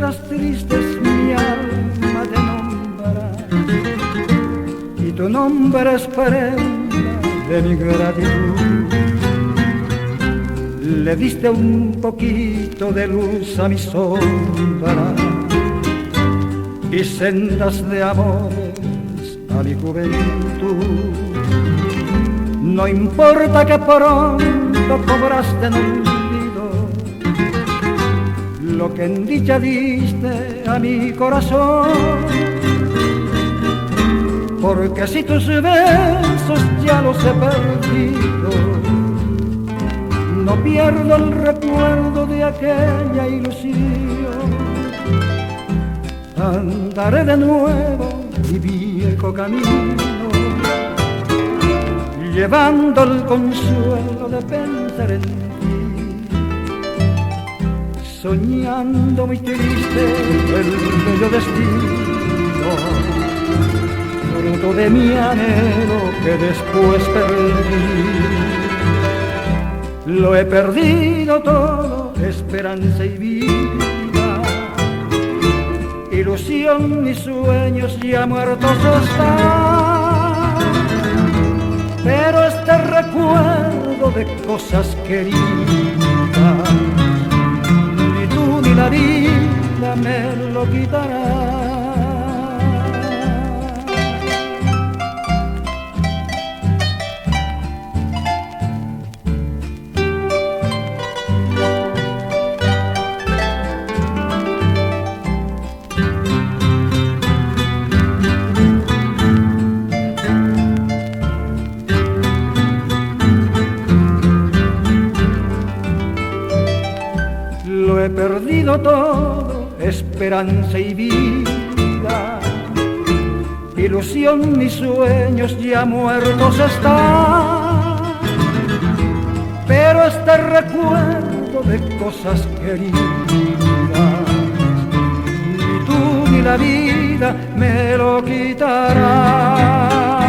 serás tristes, mi alma te nombrará, y tu nombre es prenda de mi gratitud. Le diste un poquito de luz a mi sombra y sendas de amores a mi juventud. No importa que pronto cobraste en olvido lo que en dicha diste a mi corazón, porque si tus besos ya los he perdido, no pierdo el recuerdo de aquella ilusión. Andaré de nuevo mi viejo camino, llevando el consuelo de pensar en ti, soñando muy triste el bello destino, fruto de mi anhelo que después perdí. Lo he perdido todo, esperanza y vida, ilusión y sueños ya muertos están, pero este recuerdo de cosas queridas, ni tú ni la vida me lo quitarán. Lo he perdido todo, esperanza y vida, ilusión y sueños ya muertos están, pero este recuerdo de cosas queridas, ni tú ni la vida me lo quitarán.